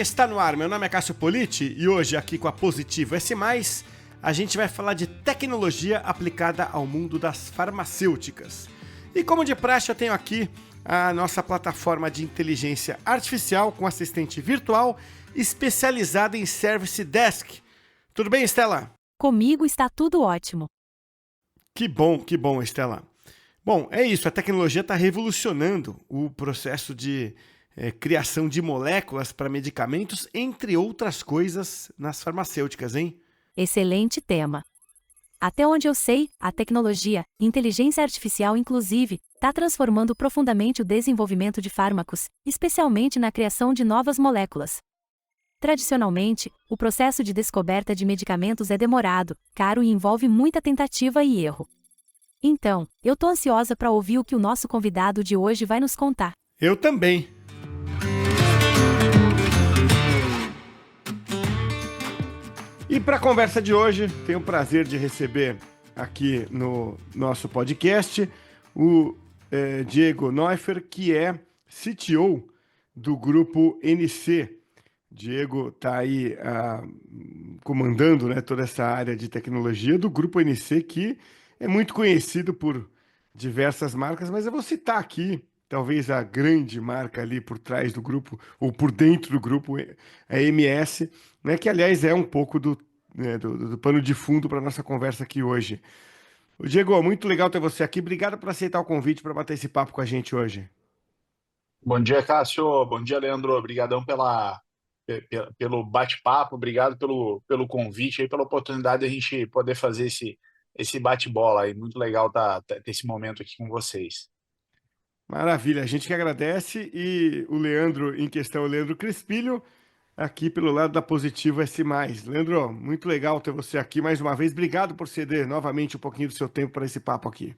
Tech está no ar. Meu nome é Cássio Politi e hoje, aqui com a Positivo S+, a gente vai falar de tecnologia aplicada ao mundo das farmacêuticas. E como de praxe, eu tenho aqui a nossa plataforma de inteligência artificial com assistente virtual especializada em Service Desk. Tudo bem, Estela? Comigo está tudo ótimo. Que bom, Estela. Bom, é isso, a tecnologia está revolucionando o processo de criação de moléculas para medicamentos, entre outras coisas, nas farmacêuticas, hein? Excelente tema. Até onde eu sei, a tecnologia, inteligência artificial inclusive, está transformando profundamente o desenvolvimento de fármacos, especialmente na criação de novas moléculas. Tradicionalmente, o processo de descoberta de medicamentos é demorado, caro e envolve muita tentativa e erro. Então, eu tô ansiosa para ouvir o que o nosso convidado de hoje vai nos contar. Eu também. E para a conversa de hoje, tenho o prazer de receber aqui no nosso podcast o Diego Neuffer, que é CTO do Grupo NC. Diego está aí comandando, né, toda essa área de tecnologia do Grupo NC, que é muito conhecido por diversas marcas, mas eu vou citar aqui, talvez a grande marca ali por trás do grupo, ou por dentro do grupo, a MS, né, que aliás é um pouco do pano de fundo para a nossa conversa aqui hoje. Diego, muito legal ter você aqui. Obrigado por aceitar o convite para bater esse papo com a gente hoje. Bom dia, Cássio. Bom dia, Leandro. Obrigadão pelo bate-papo. Obrigado pelo convite e pela oportunidade de a gente poder fazer esse bate-bola aí. Muito legal ter esse momento aqui com vocês. Maravilha, a gente que agradece. E o Leandro, em questão, o Leandro Crespilho, aqui pelo lado da Positivo S+. Leandro, muito legal ter você aqui mais uma vez. Obrigado por ceder novamente um pouquinho do seu tempo para esse papo aqui.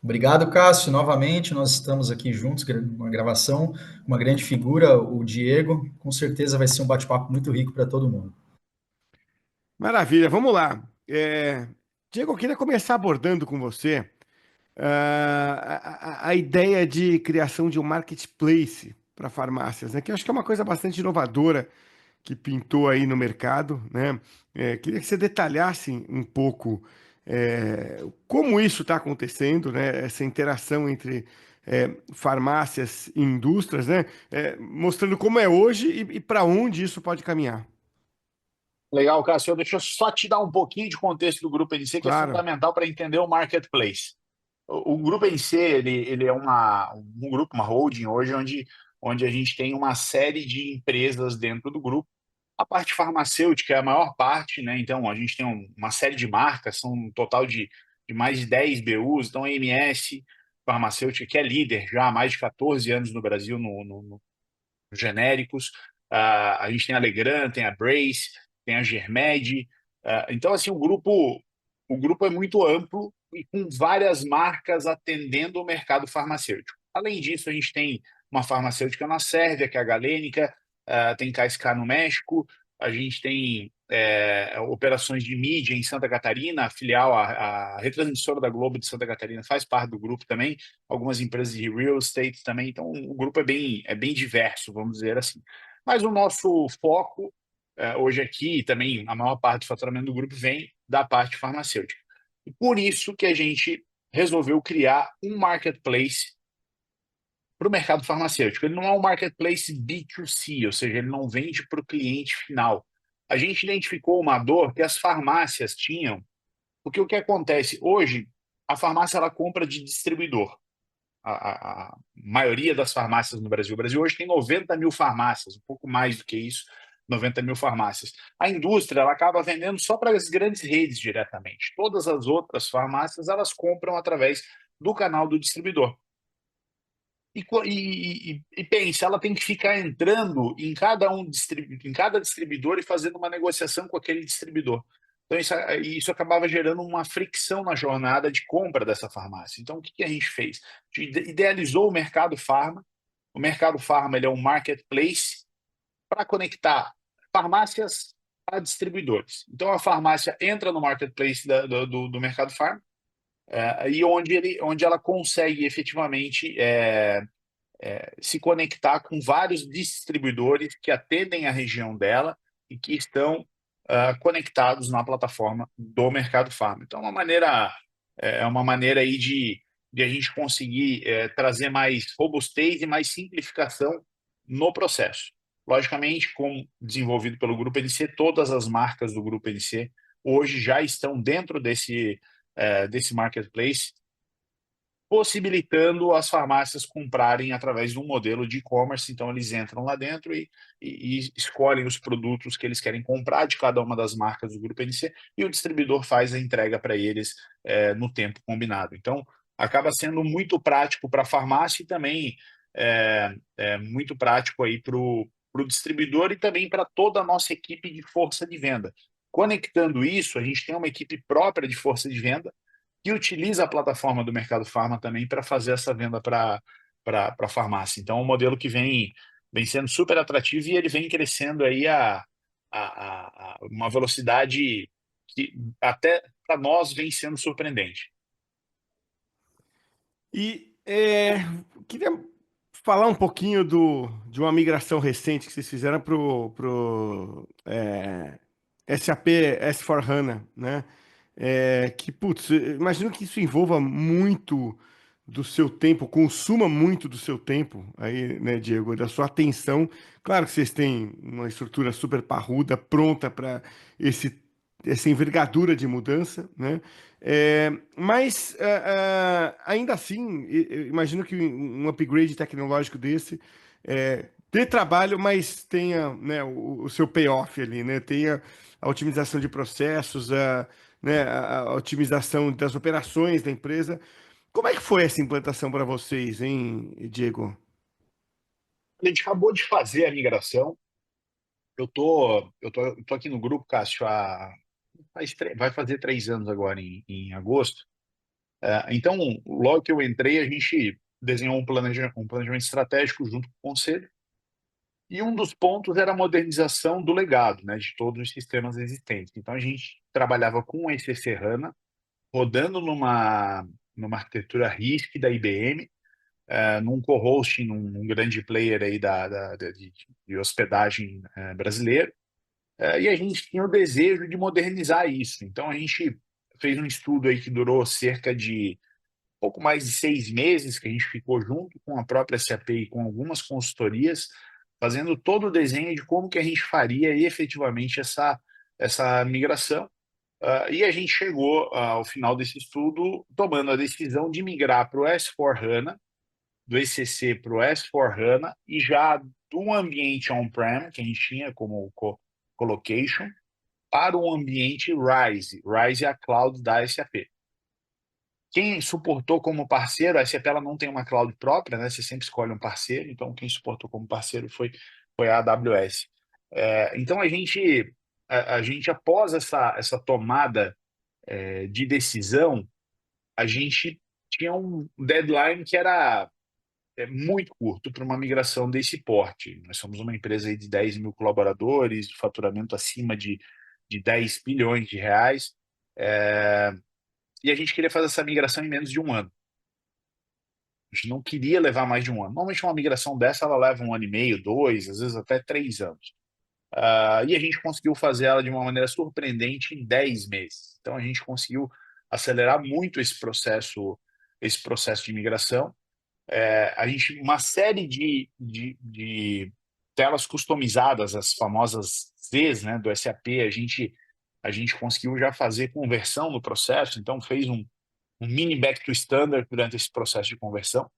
Obrigado, Cássio. Novamente, nós estamos aqui juntos, uma gravação, uma grande figura, o Diego. Com certeza vai ser um bate-papo muito rico para todo mundo. Maravilha, vamos lá. Diego, eu queria começar abordando com você a ideia de criação de um marketplace para farmácias, né? Que eu acho que é uma coisa bastante inovadora que pintou aí no mercado, né? Queria que você detalhasse um pouco como isso está acontecendo, né? Essa interação entre farmácias e indústrias, né? Mostrando como é hoje e para onde isso pode caminhar. Legal, Cássio. Deixa eu só te dar um pouquinho de contexto do Grupo NC, que Claro. é fundamental para entender o marketplace. O Grupo NC ele é um grupo, uma holding hoje, onde a gente tem uma série de empresas dentro do grupo. A parte farmacêutica é a maior parte, né? Então, a gente tem uma série de marcas, são um total de mais de 10 BUs. Então, a MS Farmacêutica, que é líder já há mais de 14 anos no Brasil no genéricos. A gente tem a Legrand, tem a Brace, tem a Germed. Então, assim, o grupo é muito amplo e com várias marcas atendendo o mercado farmacêutico. Além disso, a gente tem uma farmacêutica na Sérvia, que é a Galênica, tem KSK no México, a gente tem operações de mídia em Santa Catarina, a filial, a retransmissora da Globo de Santa Catarina faz parte do grupo também, algumas empresas de real estate também, então o grupo é bem diverso, vamos dizer assim. Mas o nosso foco hoje aqui, também a maior parte do faturamento do grupo vem da parte farmacêutica. E por isso que a gente resolveu criar um marketplace para o mercado farmacêutico. Ele não é um marketplace B2C, ou seja, ele não vende para o cliente final. A gente identificou uma dor que as farmácias tinham, porque o que acontece? Hoje, a farmácia ela compra de distribuidor. A maioria das farmácias no Brasil. O Brasil hoje tem 90 mil farmácias, um pouco mais do que isso, 90 mil farmácias. A indústria ela acaba vendendo só para as grandes redes diretamente. Todas as outras farmácias elas compram através do canal do distribuidor. E pensa, ela tem que ficar entrando em em cada distribuidor e fazendo uma negociação com aquele distribuidor. Então, isso acabava gerando uma fricção na jornada de compra dessa farmácia. Então, o que a gente fez? A gente idealizou o mercado farma. O mercado farma ele é um marketplace para conectar farmácias a distribuidores. Então, a farmácia entra no marketplace do mercado farma, e onde ela consegue efetivamente se conectar com vários distribuidores que atendem a região dela e que estão conectados na plataforma do Mercado Farma. Então, é uma maneira aí de a gente conseguir trazer mais robustez e mais simplificação no processo. Logicamente, como desenvolvido pelo Grupo NC, todas as marcas do Grupo NC hoje já estão dentro desse marketplace, possibilitando as farmácias comprarem através de um modelo de e-commerce. Então, eles entram lá dentro e escolhem os produtos que eles querem comprar de cada uma das marcas do Grupo NC e o distribuidor faz a entrega para eles no tempo combinado. Então, acaba sendo muito prático para a farmácia e também muito prático para o distribuidor e também para toda a nossa equipe de força de venda. Conectando isso, a gente tem uma equipe própria de força de venda que utiliza a plataforma do Mercado Farma também para fazer essa venda para a farmácia. Então, é um modelo que vem sendo super atrativo e ele vem crescendo aí a uma velocidade que até para nós vem sendo surpreendente. E queria falar um pouquinho de uma migração recente que vocês fizeram para o SAP S/4HANA, né? Que, putz, imagino que isso envolva muito do seu tempo, consuma muito do seu tempo aí, né, Diego, da sua atenção. Claro que vocês têm uma estrutura super parruda, pronta para essa envergadura de mudança, né? Mas ainda assim, eu imagino que um upgrade tecnológico desse dê trabalho, mas tenha, né, o seu payoff ali, né? Tenha a otimização de processos, né, a otimização das operações da empresa. Como é que foi essa implantação para vocês, hein, Diego? A gente acabou de fazer a migração. Eu tô aqui no grupo, Cássio, vai fazer 3 anos agora, em agosto. Então, logo que eu entrei, a gente desenhou um planejamento estratégico junto com o conselho. E um dos pontos era a modernização do legado, né, de todos os sistemas existentes. Então, a gente trabalhava com o ECC HANA, rodando numa arquitetura RISC da IBM, num co-hosting, num grande player aí de hospedagem brasileiro. E a gente tinha o desejo de modernizar isso. Então, a gente fez um estudo aí que durou cerca de pouco mais de 6 meses, que a gente ficou junto com a própria SAP e com algumas consultorias, fazendo todo o desenho de como que a gente faria efetivamente essa migração. E a gente chegou ao final desse estudo tomando a decisão de migrar para o S/4HANA, do ECC para o S/4HANA, e já do ambiente on-prem, que a gente tinha como colocation, para o ambiente RISE. RISE é a cloud da SAP. Quem suportou como parceiro, a SAP ela não tem uma cloud própria, né? Você sempre escolhe um parceiro, então quem suportou como parceiro foi a AWS. Então a gente após essa tomada de decisão, a gente tinha um deadline que era muito curto para uma migração desse porte. Nós somos uma empresa aí de 10 mil colaboradores, de faturamento acima de 10 bilhões de reais, e a gente queria fazer essa migração em menos de um ano. A gente não queria levar mais de um ano. Normalmente uma migração dessa ela leva 1 ano e meio, 2, às vezes até 3 anos. E a gente conseguiu fazer ela de uma maneira surpreendente em 10 meses. Então a gente conseguiu acelerar muito esse processo de migração. Uma série de telas customizadas, as famosas Zs, né, do SAP, a gente conseguiu já fazer conversão no processo, então fez um mini back to standard durante esse processo de conversão.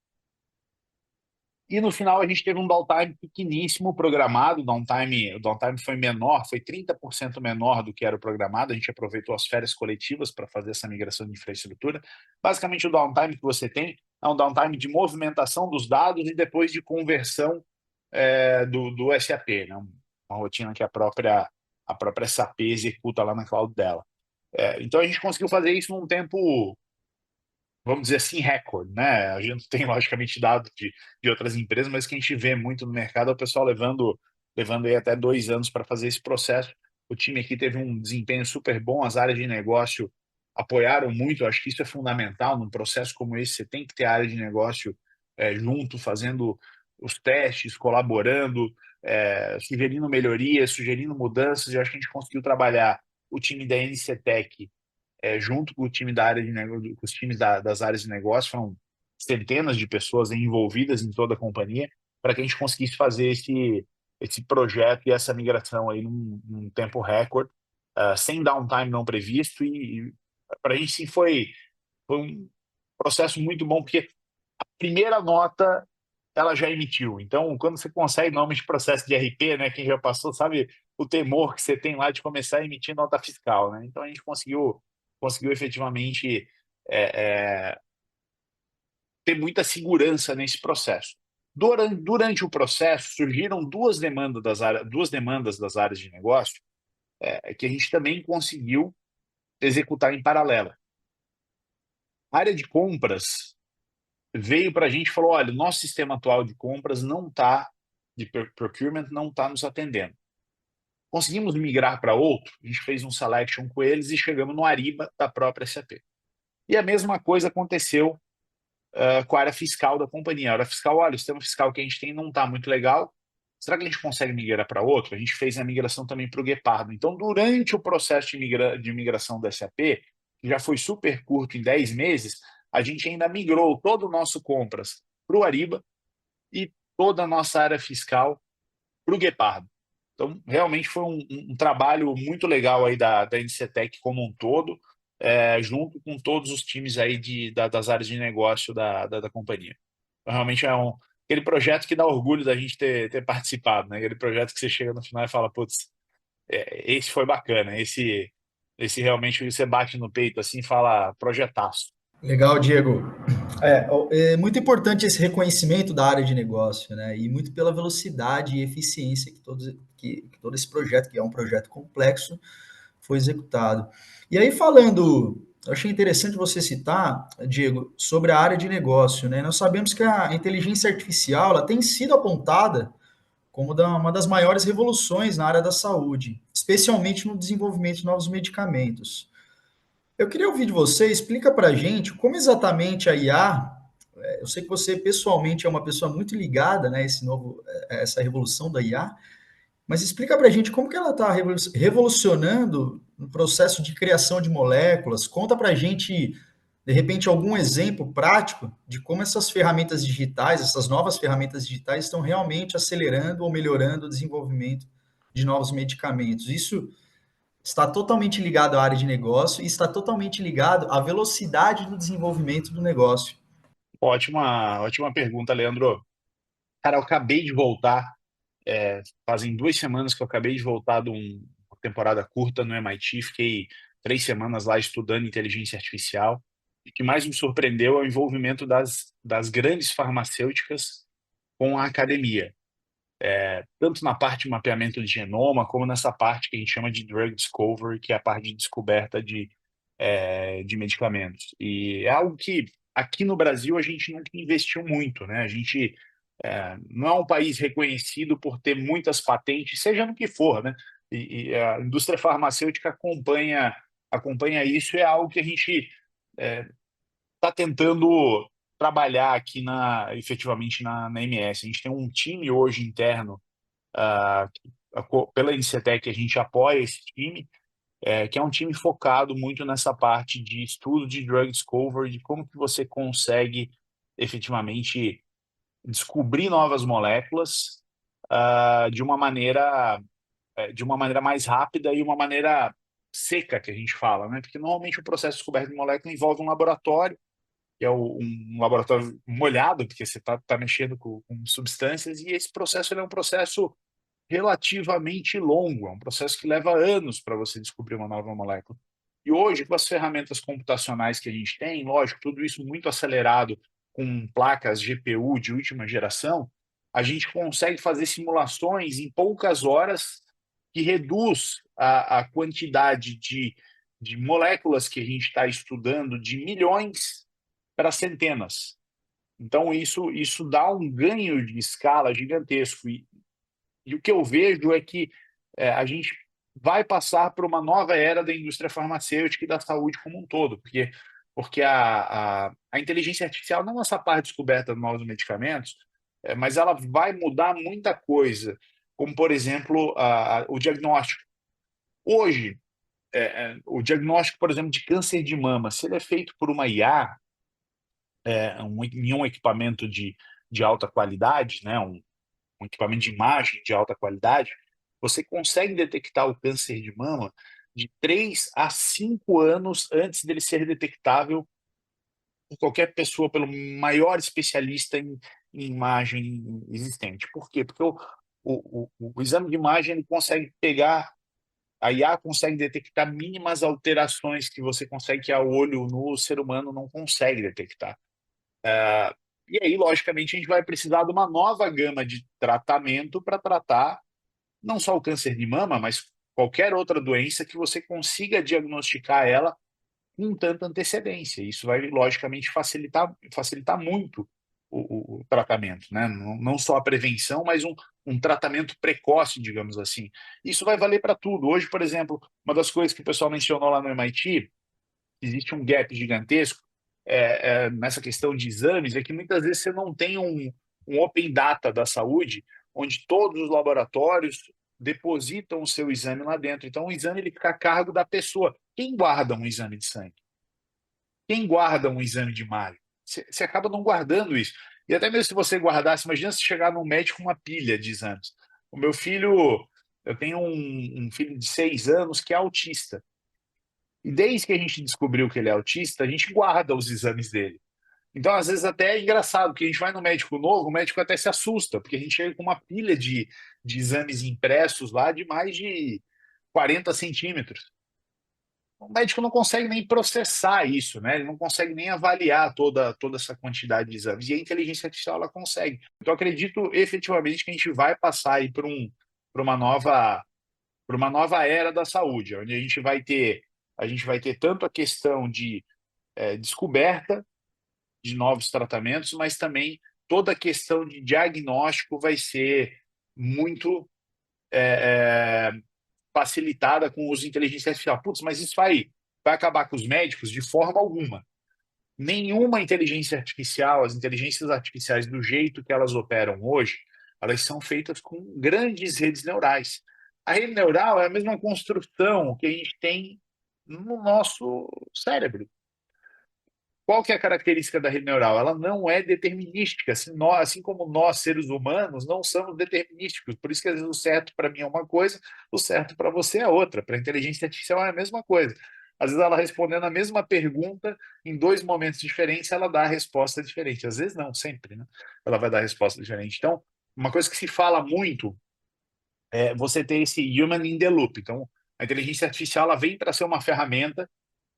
E no final a gente teve um downtime pequeníssimo programado, o downtime foi menor, foi 30% menor do que era o programado, a gente aproveitou as férias coletivas para fazer essa migração de infraestrutura. Basicamente o downtime que você tem é um downtime de movimentação dos dados e depois de conversão do SAP, né? Uma rotina que a própria SAP executa lá na cloud dela. Então a gente conseguiu fazer isso num tempo, vamos dizer assim, recorde, né? A gente tem, logicamente, dados de outras empresas, mas que a gente vê muito no mercado é o pessoal levando aí até 2 anos para fazer esse processo. O time aqui teve um desempenho super bom, as áreas de negócio apoiaram muito, eu acho que isso é fundamental num processo como esse, você tem que ter a área de negócio junto, fazendo os testes, colaborando, sugerindo melhorias, sugerindo mudanças. Eu acho que a gente conseguiu trabalhar o time da NCTech junto com o time da área de negócio, com os times das áreas de negócio, foram centenas de pessoas envolvidas em toda a companhia, para que a gente conseguisse fazer esse projeto e essa migração aí num tempo recorde, sem downtime não previsto, e para a gente sim foi um processo muito bom, porque a primeira nota ela já emitiu. Então, quando você consegue normalmente processo de RP, né, quem já passou sabe o temor que você tem lá de começar a emitir nota fiscal, né? Então a gente conseguiu efetivamente é, ter muita segurança nesse processo. Durante o processo surgiram duas demandas das áreas de negócio que a gente também conseguiu executar em paralelo. A área de compras veio para a gente e falou: olha, o nosso sistema atual de compras não está, de procurement, não está nos atendendo. Conseguimos migrar para outro, a gente fez um selection com eles e chegamos no Ariba da própria SAP. E a mesma coisa aconteceu com a área fiscal da companhia. A área fiscal, olha, o sistema fiscal que a gente tem não está muito legal, será que a gente consegue migrar para outro? A gente fez a migração também para o Guepardo. Então, durante o processo de migração da SAP, que já foi super curto, em 10 meses, a gente ainda migrou todo o nosso compras para o Ariba e toda a nossa área fiscal para o Guepardo. Então, realmente foi um trabalho muito legal aí da NCTech como um todo, junto com todos os times aí das áreas de negócio da companhia. Então, realmente aquele projeto que dá orgulho da gente ter participado, né? Aquele projeto que você chega no final e fala, putz, esse foi bacana, esse realmente você bate no peito assim e fala, projetaço. Legal, Diego. É muito importante esse reconhecimento da área de negócio, né? E muito pela velocidade e eficiência que todo esse projeto, que é um projeto complexo, foi executado. E aí, eu achei interessante você citar, Diego, sobre a área de negócio, né? Nós sabemos que a inteligência artificial ela tem sido apontada como uma das maiores revoluções na área da saúde, especialmente no desenvolvimento de novos medicamentos. Eu queria ouvir de você, explica para a gente como exatamente a IA, eu sei que você pessoalmente é uma pessoa muito ligada, né, essa revolução da IA, mas explica para a gente como que ela está revolucionando no processo de criação de moléculas. Conta para a gente, de repente, algum exemplo prático de como essas ferramentas digitais, essas novas ferramentas digitais estão realmente acelerando ou melhorando o desenvolvimento de novos medicamentos. Isso está totalmente ligado à área de negócio e está totalmente ligado à velocidade do desenvolvimento do negócio. Ótima pergunta, Leandro. Cara, eu acabei de voltar, fazem 2 semanas que eu acabei de voltar de uma temporada curta no MIT, fiquei 3 semanas lá estudando inteligência artificial. E o que mais me surpreendeu é o envolvimento das grandes farmacêuticas com a academia, tanto na parte de mapeamento de genoma, como nessa parte que a gente chama de drug discovery, que é a parte de descoberta de medicamentos. E é algo que aqui no Brasil a gente nunca investiu muito, né? A gente não é um país reconhecido por ter muitas patentes, seja no que for, né? E a indústria farmacêutica acompanha isso, e é algo que a gente está tentando trabalhar aqui efetivamente na MS. A gente tem um time hoje interno, ah, pela Incetec, a gente apoia esse time, que é um time focado muito nessa parte de estudo de drug discovery, de como que você consegue efetivamente descobrir novas moléculas de uma maneira mais rápida e uma maneira seca, que a gente fala, né? Porque normalmente o processo de descoberta de molécula envolve um laboratório, que é um laboratório molhado, porque você está mexendo com substâncias, e esse processo ele é um processo relativamente longo, é um processo que leva anos para você descobrir uma nova molécula. E hoje, com as ferramentas computacionais que a gente tem, lógico, tudo isso muito acelerado com placas GPU de última geração, a gente consegue fazer simulações em poucas horas que reduz a quantidade de moléculas que a gente está estudando de milhões para centenas. Então, isso dá um ganho de escala gigantesco. E o que eu vejo é que a gente vai passar por uma nova era da indústria farmacêutica e da saúde como um todo, porque a inteligência artificial, não essa parte de descoberta de novos medicamentos, mas ela vai mudar muita coisa, como, por exemplo, o diagnóstico. Hoje, o diagnóstico, por exemplo, de câncer de mama, se ele é feito por uma IA, em um equipamento de alta qualidade, né, um equipamento de imagem de alta qualidade, você consegue detectar o câncer de mama de 3 a 5 anos antes dele ser detectável por qualquer pessoa, pelo maior especialista em imagem existente. Por quê? Porque o exame de imagem ele consegue pegar, a IA consegue detectar mínimas alterações que você consegue, que a olho no ser humano não consegue detectar. E aí, logicamente, a gente vai precisar de uma nova gama de tratamento para tratar não só o câncer de mama, mas qualquer outra doença que você consiga diagnosticar ela com tanta antecedência. Isso vai, logicamente, facilitar muito o tratamento, né? Não só a prevenção, mas um tratamento precoce, digamos assim. Isso vai valer para tudo. Hoje, por exemplo, uma das coisas que o pessoal mencionou lá no MIT, existe um gap gigantesco nessa questão de exames, é que muitas vezes você não tem um open data da saúde, onde todos os laboratórios depositam o seu exame lá dentro. Então, o exame ele fica a cargo da pessoa. Quem guarda um exame de sangue? Quem guarda um exame de imagem? Você acaba não guardando isso. E até mesmo se você guardasse, imagina se chegar num médico com uma pilha de exames. O meu filho, eu tenho um filho de 6 anos que é autista. E desde que a gente descobriu que ele é autista, a gente guarda os exames dele. Então, às vezes, até é engraçado, porque a gente vai no médico novo, o médico até se assusta, porque a gente chega com uma pilha de exames impressos lá de mais de 40 centímetros. O médico não consegue nem processar isso, né? Ele não consegue nem avaliar toda essa quantidade de exames. E a inteligência artificial ela consegue. Então, eu acredito efetivamente que a gente vai passar aí por uma nova era da saúde, onde a gente vai ter tanto a questão de descoberta de novos tratamentos, mas também toda a questão de diagnóstico vai ser muito facilitada com o uso de inteligência artificial. Putz, mas isso vai acabar com os médicos de forma alguma. Nenhuma inteligência artificial, as inteligências artificiais do jeito que elas operam hoje, elas são feitas com grandes redes neurais. A rede neural é a mesma construção que a gente tem no nosso cérebro. Qual que é a característica da rede neural? Ela não é determinística, assim como nós, seres humanos, não somos determinísticos. Por isso que às vezes o certo para mim é uma coisa, o certo para você é outra. Para a inteligência artificial é a mesma coisa. Às vezes ela respondendo a mesma pergunta em 2 momentos diferentes, ela dá a resposta diferente. Às vezes não, sempre, né? Ela vai dar a resposta diferente. Então, uma coisa que se fala muito é você ter esse human in the loop. Então, a inteligência artificial ela vem para ser uma ferramenta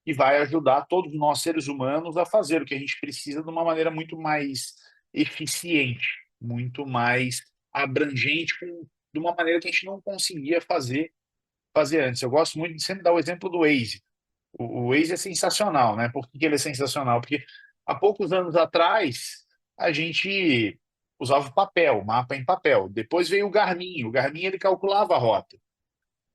e vai ajudar todos nós, seres humanos, a fazer o que a gente precisa de uma maneira muito mais eficiente, muito mais abrangente, de uma maneira que a gente não conseguia fazer antes. Eu gosto muito de sempre dar o exemplo do Waze. O Waze é sensacional, né? Por que ele é sensacional? Porque há poucos anos atrás, a gente usava papel, mapa em papel. Depois veio o Garmin. O Garmin ele calculava a rota.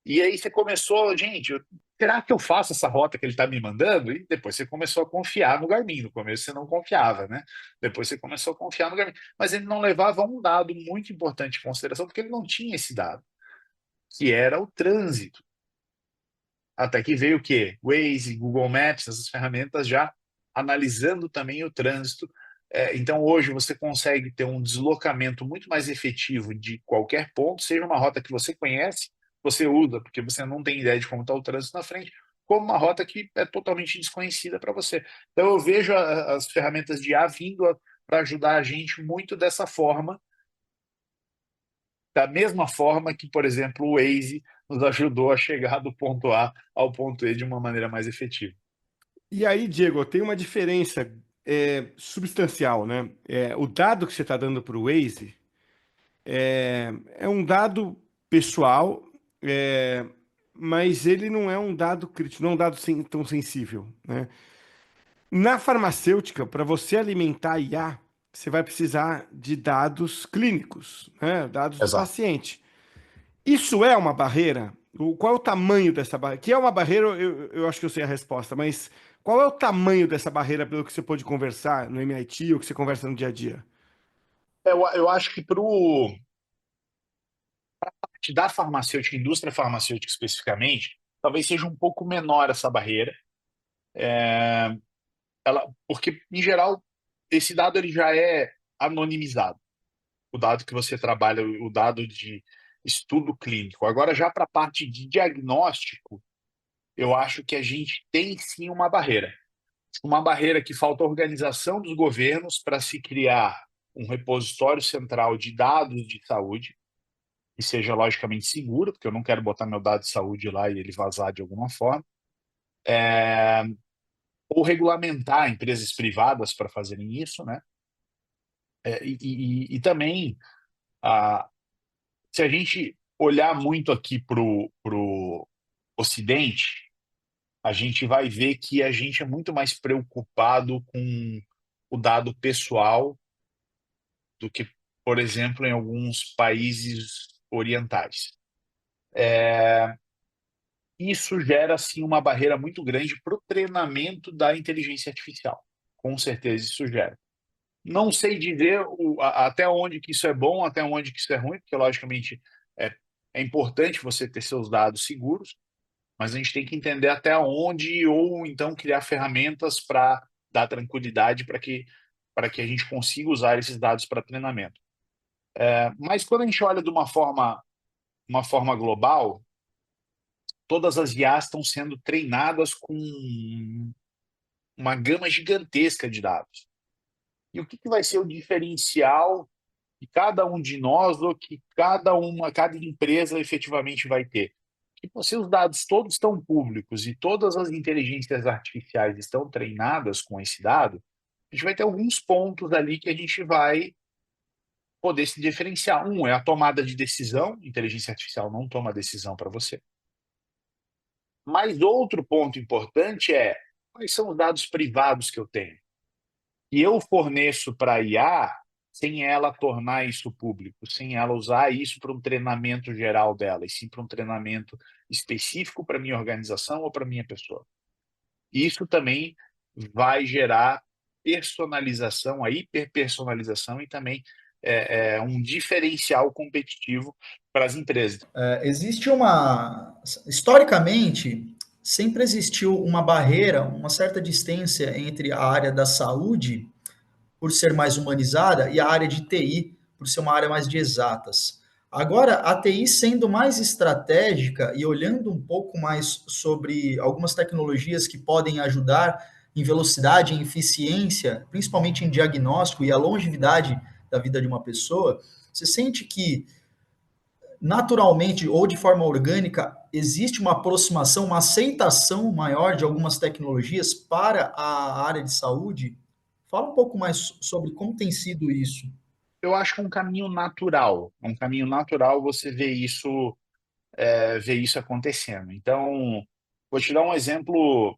E aí você começou, gente, será que eu faço essa rota que ele está me mandando? E depois você começou a confiar no Garmin. No começo você não confiava, né? Depois você começou a confiar no Garmin. Mas ele não levava um dado muito importante em consideração, porque ele não tinha esse dado, que era o trânsito. Até que veio o quê? Waze, Google Maps, essas ferramentas já analisando também o trânsito. Então, hoje você consegue ter um deslocamento muito mais efetivo de qualquer ponto, seja uma rota que você conhece, você usa, porque você não tem ideia de como está o trânsito na frente, como uma rota que é totalmente desconhecida para você. Então, eu vejo as ferramentas de IA vindo para ajudar a gente muito dessa forma, da mesma forma que, por exemplo, o Waze nos ajudou a chegar do ponto A ao ponto E de uma maneira mais efetiva. E aí, Diego, tem uma diferença substancial, né? O dado que você está dando para o Waze é um dado pessoal, mas ele não é um dado crítico, não é um dado tão sensível, né? Na farmacêutica, para você alimentar a IA, você vai precisar de dados clínicos, né? Dados do Exato. paciente. Isso é uma barreira? Qual é o tamanho dessa barreira? Que é uma barreira, eu acho que eu sei a resposta, mas qual é o tamanho dessa barreira pelo que você pode conversar no MIT ou que você conversa no dia a dia? Eu acho que para da farmacêutica, indústria farmacêutica especificamente, talvez seja um pouco menor essa barreira, porque, em geral, esse dado ele já é anonimizado. O dado que você trabalha, o dado de estudo clínico. Agora, já para a parte de diagnóstico, eu acho que a gente tem sim uma barreira que falta organização dos governos para se criar um repositório central de dados de saúde, que seja logicamente seguro, porque eu não quero botar meu dado de saúde lá e ele vazar de alguma forma, ou regulamentar empresas privadas para fazerem isso, né? E também, a, se a gente olhar muito aqui para o Ocidente, a gente vai ver que a gente é muito mais preocupado com o dado pessoal do que, por exemplo, em alguns países orientais. Isso gera, assim, uma barreira muito grande para o treinamento da inteligência artificial. Com certeza isso gera. Não sei dizer até onde que isso é bom, até onde que isso é ruim, porque, logicamente, é, é importante você ter seus dados seguros, mas a gente tem que entender até onde, ou então criar ferramentas para dar tranquilidade para que a gente consiga usar esses dados para treinamento. Mas quando a gente olha de uma forma global, todas as IAs estão sendo treinadas com uma gama gigantesca de dados. E o que vai ser o diferencial que cada um de nós ou que cada empresa efetivamente vai ter? Que se os dados todos estão públicos e todas as inteligências artificiais estão treinadas com esse dado, a gente vai ter alguns pontos ali que a gente vai poder se diferenciar. Um é a tomada de decisão, a inteligência artificial não toma decisão para você. Mas outro ponto importante é quais são os dados privados que eu tenho. E eu forneço para a IA sem ela tornar isso público, sem ela usar isso para um treinamento geral dela, e sim para um treinamento específico para minha organização ou para minha pessoa. Isso também vai gerar personalização, a hiperpersonalização e também um diferencial competitivo para as empresas. Existe uma. Historicamente, sempre existiu uma barreira, uma certa distância entre a área da saúde, por ser mais humanizada, e a área de TI, por ser uma área mais de exatas. Agora, a TI sendo mais estratégica e olhando um pouco mais sobre algumas tecnologias que podem ajudar em velocidade, em eficiência, principalmente em diagnóstico e a longevidade da vida de uma pessoa, você sente que naturalmente ou de forma orgânica, existe uma aproximação, uma aceitação maior de algumas tecnologias para a área de saúde? Fala um pouco mais sobre como tem sido isso. Eu acho que é um caminho natural você ver isso acontecendo. Então, vou te dar um exemplo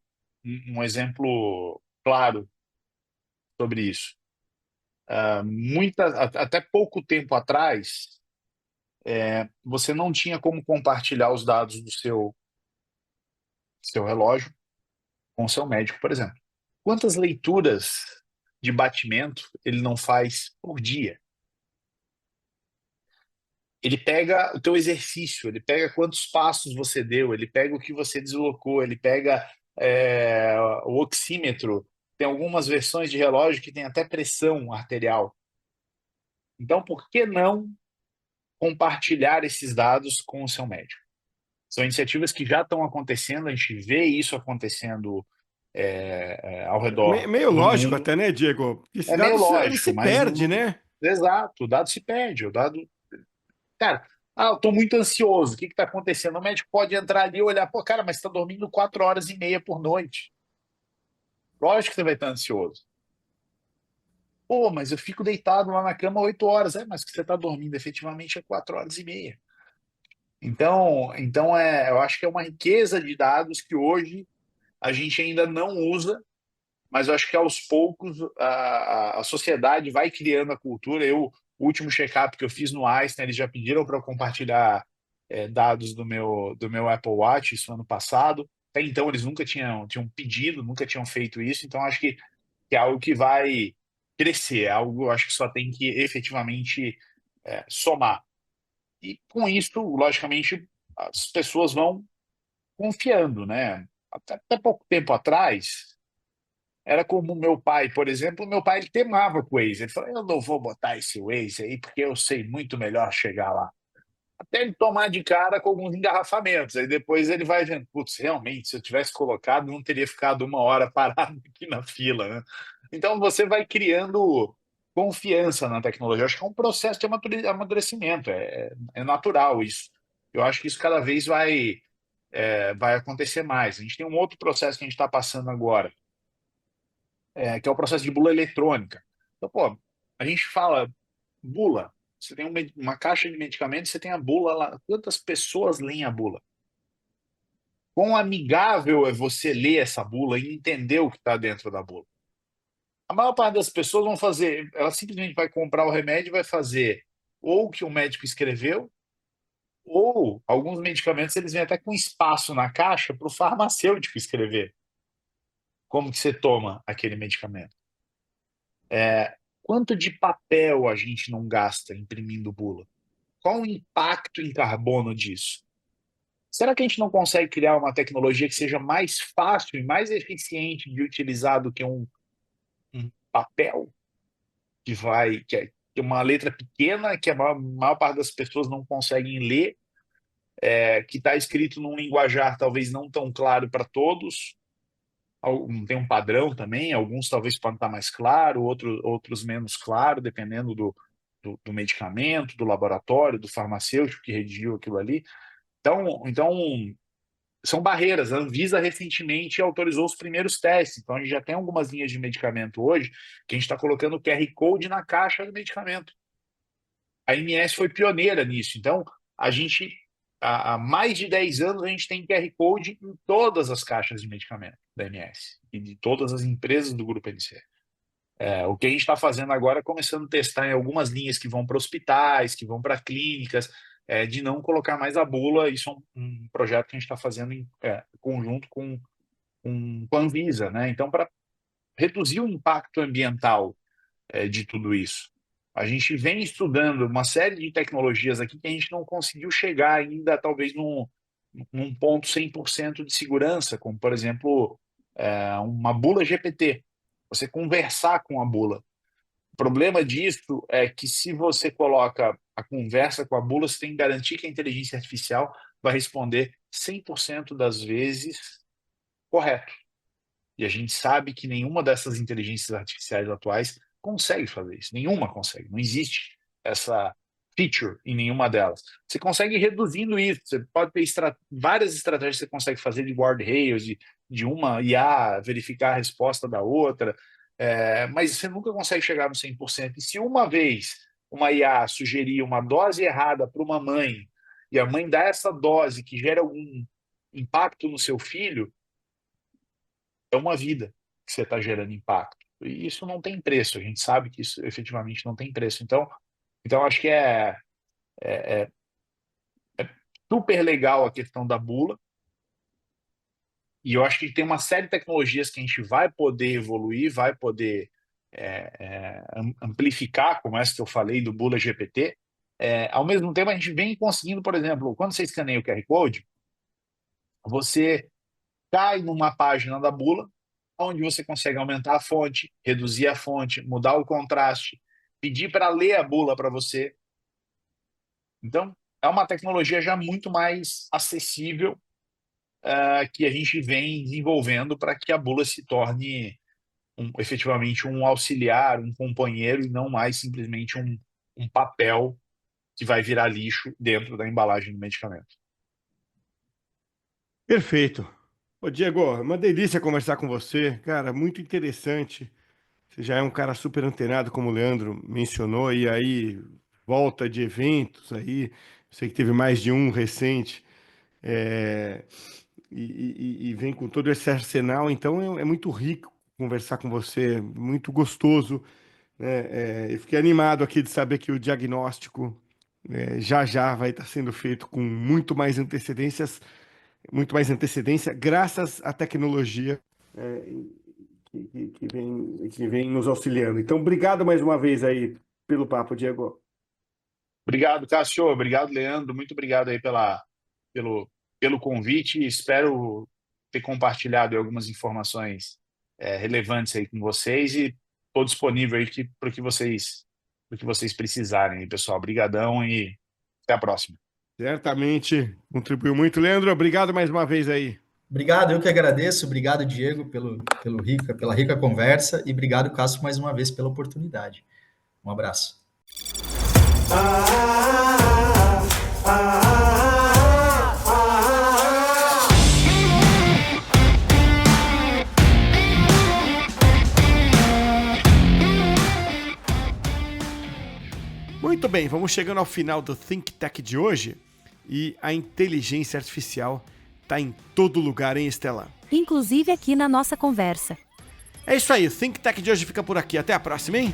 claro sobre isso. Até pouco tempo atrás, você não tinha como compartilhar os dados do seu relógio com o seu médico, por exemplo. Quantas leituras de batimento ele não faz por dia? Ele pega o teu exercício, ele pega quantos passos você deu, ele pega o que você deslocou, ele pega o oxímetro. Tem algumas versões de relógio que tem até pressão arterial. Então, por que não compartilhar esses dados com o seu médico? São iniciativas que já estão acontecendo, a gente vê isso acontecendo ao redor Meio do lógico mundo. até, né, Diego? Esse É meio dado ele se lógico, mas perde, né? exato, o dado se perde, o dado. Cara, eu tô muito ansioso, o que está acontecendo? O médico pode entrar ali e olhar, pô, cara, mas você está dormindo 4 horas e meia por noite. Lógico que você vai estar ansioso. Pô, mas eu fico deitado lá na cama 8 horas. Mas o que você está dormindo efetivamente é 4 horas e meia. Então eu acho que é uma riqueza de dados que hoje a gente ainda não usa, mas eu acho que aos poucos a sociedade vai criando a cultura. O último check-up que eu fiz no Einstein, eles já pediram para eu compartilhar dados do meu Apple Watch, isso ano passado. Até então eles nunca tinham pedido, nunca tinham feito isso, então acho que é algo que vai crescer, é algo, eu acho que só tem que efetivamente somar. E com isso, logicamente, as pessoas vão confiando, né? Até pouco tempo atrás, era como meu pai, por exemplo, meu pai ele temava com o Waze. Ele falou, eu não vou botar esse Waze aí porque eu sei muito melhor chegar lá. Até ele tomar de cara com alguns engarrafamentos. Aí depois ele vai vendo, putz, realmente, se eu tivesse colocado, não teria ficado 1 hora parado aqui na fila, né? Então você vai criando confiança na tecnologia. Eu acho que é um processo de amadurecimento, é natural isso. Eu acho que isso cada vez vai acontecer mais. A gente tem um outro processo que a gente está passando agora, que é o processo de bula eletrônica. Então, pô, a gente fala bula, você tem uma caixa de medicamentos, você tem a bula lá. Quantas pessoas leem a bula? Quão amigável é você ler essa bula e entender o que está dentro da bula? A maior parte das pessoas vão fazer, ela simplesmente vai comprar o remédio e vai fazer ou o que o médico escreveu, ou alguns medicamentos eles vêm até com espaço na caixa para o farmacêutico escrever como que você toma aquele medicamento. Quanto de papel a gente não gasta imprimindo bula? Qual o impacto em carbono disso? Será que a gente não consegue criar uma tecnologia que seja mais fácil e mais eficiente de utilizar do que um papel que é uma letra pequena, que a maior parte das pessoas não conseguem ler, que está escrito num linguajar talvez não tão claro para todos, tem um padrão também, alguns talvez podem estar mais claro, outros menos claro, dependendo do medicamento, do laboratório, do farmacêutico que redigiu aquilo ali. Então, são barreiras. A Anvisa recentemente autorizou os primeiros testes. Então, a gente já tem algumas linhas de medicamento hoje que a gente está colocando o QR Code na caixa do medicamento. A MS foi pioneira nisso. Então, a gente, há mais de 10 anos, a gente tem QR Code em todas as caixas de medicamento da MS e de todas as empresas do Grupo NC. O que a gente está fazendo agora é começando a testar em algumas linhas que vão para hospitais, que vão para clínicas, de não colocar mais a bula. Isso é um projeto que a gente está fazendo em conjunto com a Anvisa, né? Então, para reduzir o impacto ambiental de tudo isso. A gente vem estudando uma série de tecnologias aqui que a gente não conseguiu chegar ainda, talvez, num ponto 100% de segurança, como, por exemplo, uma bula GPT. Você conversar com a bula. O problema disso é que se você coloca a conversa com a bula, você tem que garantir que a inteligência artificial vai responder 100% das vezes correto. E a gente sabe que nenhuma dessas inteligências artificiais atuais consegue fazer isso. Nenhuma consegue. Não existe essa feature em nenhuma delas. Você consegue ir reduzindo isso. Você pode ter várias estratégias que você consegue fazer de guardrails, de uma IA verificar a resposta da outra, mas você nunca consegue chegar no 100%. E se uma vez uma IA sugerir uma dose errada para uma mãe, e a mãe dá essa dose que gera algum impacto no seu filho, é uma vida que você está gerando impacto. E isso não tem preço, a gente sabe que isso efetivamente não tem preço. Então acho que é super legal a questão da bula, e eu acho que tem uma série de tecnologias que a gente vai poder evoluir, vai poder amplificar, como essa que eu falei do Bula GPT. Ao mesmo tempo, a gente vem conseguindo, por exemplo, quando você escaneia o QR Code, você cai numa página da bula, onde você consegue aumentar a fonte, reduzir a fonte, mudar o contraste, pedir para ler a bula para você. Então, é uma tecnologia já muito mais acessível que a gente vem desenvolvendo para que a bula se torne efetivamente um auxiliar, um companheiro, e não mais simplesmente um papel que vai virar lixo dentro da embalagem do medicamento. Perfeito. Ô, Diego, é uma delícia conversar com você, cara, muito interessante. Você já é um cara super antenado, como o Leandro mencionou, e aí volta de eventos aí, sei que teve mais de um recente, é, e vem com todo esse arsenal, então é muito rico conversar com você, muito gostoso, né? Eu fiquei animado aqui de saber que o diagnóstico já já vai estar sendo feito com muito mais antecedência, graças à tecnologia que vem nos auxiliando. Então, obrigado mais uma vez aí pelo papo, Diego. Obrigado, Cássio. Obrigado, Leandro. Muito obrigado aí pelo convite. Espero ter compartilhado algumas informações relevantes aí com vocês e estou disponível aí para o que vocês precisarem, pessoal. Obrigadão e até a próxima. Certamente contribuiu muito, Leandro. Obrigado mais uma vez aí. Obrigado, eu que agradeço. Obrigado, Diego, pela rica conversa. E obrigado, Cássio, mais uma vez pela oportunidade. Um abraço. Muito bem, vamos chegando ao final do Think Tech de hoje e a inteligência artificial está em todo lugar, hein, Estela? Inclusive aqui na nossa conversa. É isso aí, o Think Tech de hoje fica por aqui. Até a próxima, hein?